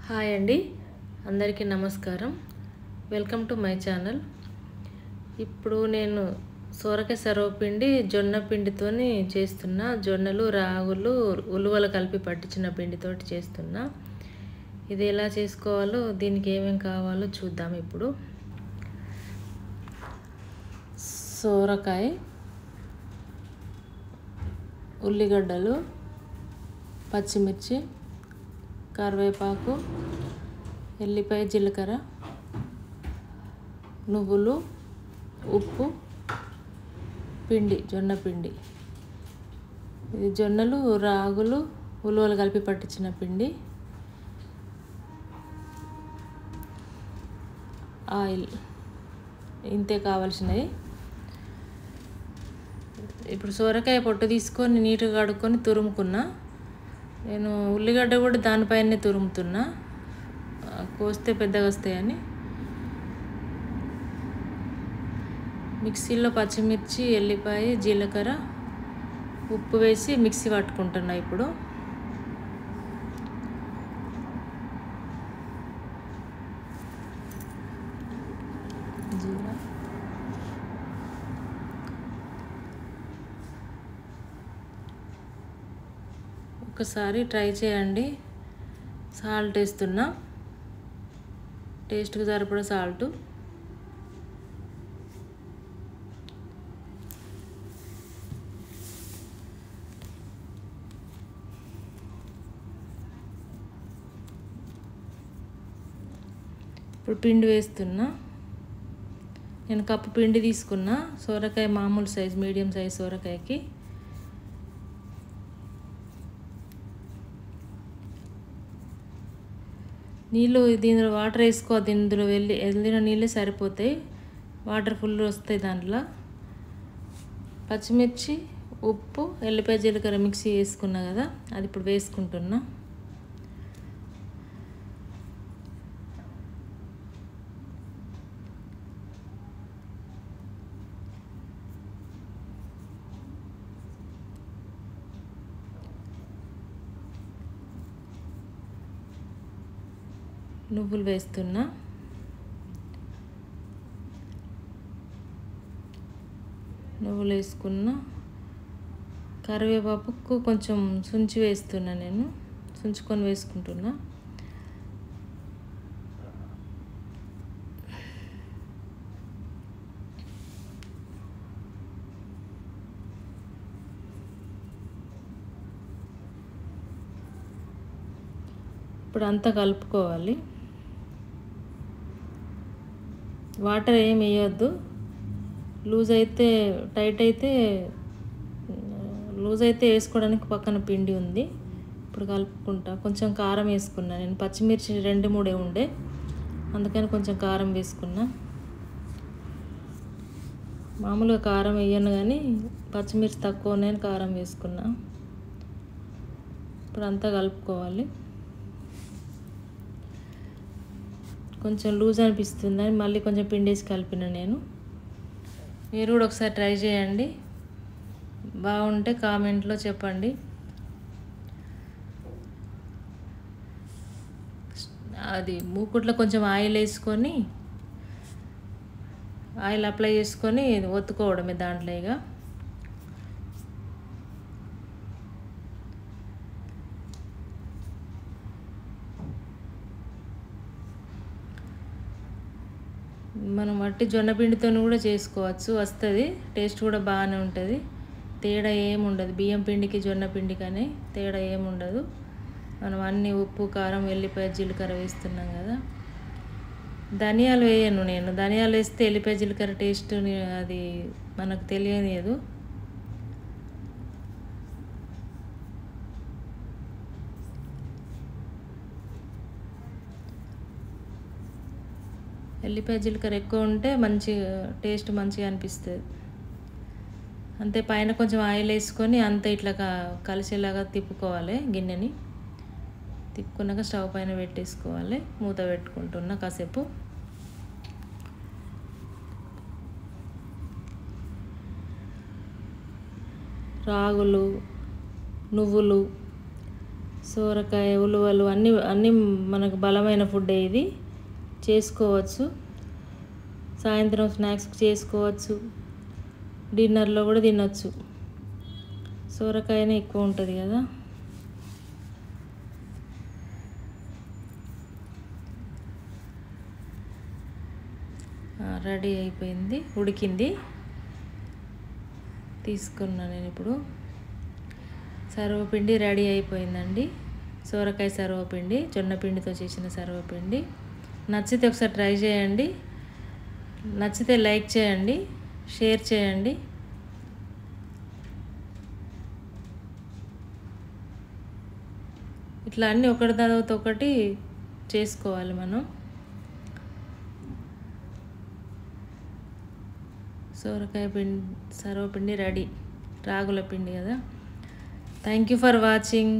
Hi అండి, అందరికీ నమస్కారం. Welcome to my channel. ఇప్పుడు నేను సొరకాయ సర్వపిండి జొన్న పిండితోని చేస్తున్నా. జొన్నలు, రాగులు, ఉలువలు కలిపి పట్టించిన పిండితోటి చేస్తున్నా. ఇది ఎలా చేసుకోవాలో, దీనికి ఏమేమి కావాలో చూద్దాం. ఇప్పుడు సొరకాయ, ఉల్లిగడ్డలు, పచ్చిమిర్చి, కరివేపాకు, ఎల్లిపాయ, జీలకర్ర, నువ్వులు, ఉప్పు, పిండి, జొన్న పిండి. ఇది జొన్నలు, రాగులు, ఉలువలు కలిపి పట్టించిన పిండి. ఆయిల్, ఇంతే కావాల్సినవి. ఇప్పుడు సొరకాయ పొట్టు తీసుకొని నీట్గా కడుక్కొని తురుముకున్నా. నేను ఉల్లిగడ్డ కూడా దానిపైనే తురుముతున్నా, కోస్తే పెద్దగా వస్తాయని. మిక్సీలో పచ్చిమిర్చి, ఎల్లిపాయ, జీలకర్ర, ఉప్పు వేసి మిక్సీ పట్టుకుంటున్నా. ఇప్పుడు జీరా, ఒకసారి ట్రై చేయండి. సాల్ట్ వేస్తున్నా, టేస్ట్కి సరిపడా సాల్ట్. ఇప్పుడు పిండి వేస్తున్నా. నేను కప్పు పిండి తీసుకున్నా. సొరకాయ మామూలు సైజ్, మీడియం సైజ్ సొరకాయకి. నీళ్ళు, దీనిలో వాటర్ వేసుకోవద్దు. ఇందులో వెళ్ళిన నీళ్ళే సరిపోతాయి. వాటర్ ఫుల్ వస్తాయి దాంట్లో. పచ్చిమిర్చి, ఉప్పు, ఎల్లిపాయ, జీలకర్ర మిక్సీ వేసుకున్నా కదా, అది ఇప్పుడు వేసుకుంటున్నా. నువ్వులు వేస్తున్నా. నువ్వులు వేసుకున్నా. కరివేపాకు కొంచెం సుంచి వేస్తున్నా. నేను సుంచుకొని వేసుకుంటున్నా. ఇప్పుడు అంతా కలుపుకోవాలి. వాటర్ ఏం వేయొద్దు. లూజ్ అయితే, టైట్ అయితే, లూజ్ అయితే వేసుకోవడానికి పక్కన పిండి ఉంది. ఇప్పుడు కలుపుకుంటా. కొంచెం కారం వేసుకున్నా. నేను పచ్చిమిర్చి 2-3 ఉండే, అందుకని కొంచెం కారం వేసుకున్నా. మామూలుగా కారం వేయను కానీ పచ్చిమిర్చి తక్కువనే కారం వేసుకున్నా. ఇప్పుడు అంతా కలుపుకోవాలి. కొంచెం లూజ్ అనిపిస్తుందని మళ్ళీ కొంచెం పిండి వేసి కలిపిన నేను. మీరు కూడా ఒకసారి ట్రై చేయండి. బాగుంటే కామెంట్లో చెప్పండి. అది మూకుట్లో కొంచెం ఆయిల్ వేసుకొని, ఆయిల్ అప్లై చేసుకొని ఒత్తుకోవడమే దాంట్లో. ఇక మనం వట్టి జొన్న పిండితో కూడా చేసుకోవచ్చు, వస్తుంది. టేస్ట్ కూడా బాగానే ఉంటుంది. తేడా ఏముండదు. బియ్యం పిండికి జొన్న పిండికి అనే తేడా ఏముండదు. మనం అన్ని ఉప్పు, కారం, ఎల్లిపాయ, జీలకర్ర వేస్తున్నాం కదా. ధనియాలు వేయను నేను. ధనియాలు వేస్తే ఎల్లిపాయ, జీలకర్ర టేస్ట్ అది మనకు తెలియలేదు. ఎల్లిపాయ, జీలకర్ర ఎక్కువ ఉంటే మంచి టేస్ట్ మంచిగా అనిపిస్తుంది. అంతే. పైన కొంచెం ఆయిల్ వేసుకొని అంతే ఇట్లా కలిసేలాగా తిప్పుకోవాలి. గిన్నెని తిప్పుకున్నాక స్టవ్ పైన పెట్టేసుకోవాలి. మూత పెట్టుకుంటున్నా కాసేపు. రాగులు, నువ్వులు, సోరకాయ, ఉలువలు అన్నీ అన్నీ మనకు బలమైన ఫుడ్డే. ఇది చేసుకోవచ్చు, సాయంత్రం స్నాక్స్ చేసుకోవచ్చు, డిన్నర్లో కూడా తినొచ్చు. సోరకాయనే ఎక్కువ ఉంటుంది కదా. రెడీ అయిపోయింది, ఉడికింది. తీసుకున్నా నేను ఇప్పుడు. సర్వపిండి రెడీ అయిపోయిందండి. సోరకాయ సర్వపిండి, జొన్నపిండితో చేసిన సర్వపిండి. నచ్చితే ఒకసారి ట్రై చేయండి. నచ్చితే లైక్ చేయండి, షేర్ చేయండి. ఇట్లా అన్నీ ఒకటి తర్వాత ఒకటి చేసుకోవాలి మనం. సోరకాయ పిండి సర్వపిండి రెడీ. రాగుల పిండి కదా. Thank you for watching.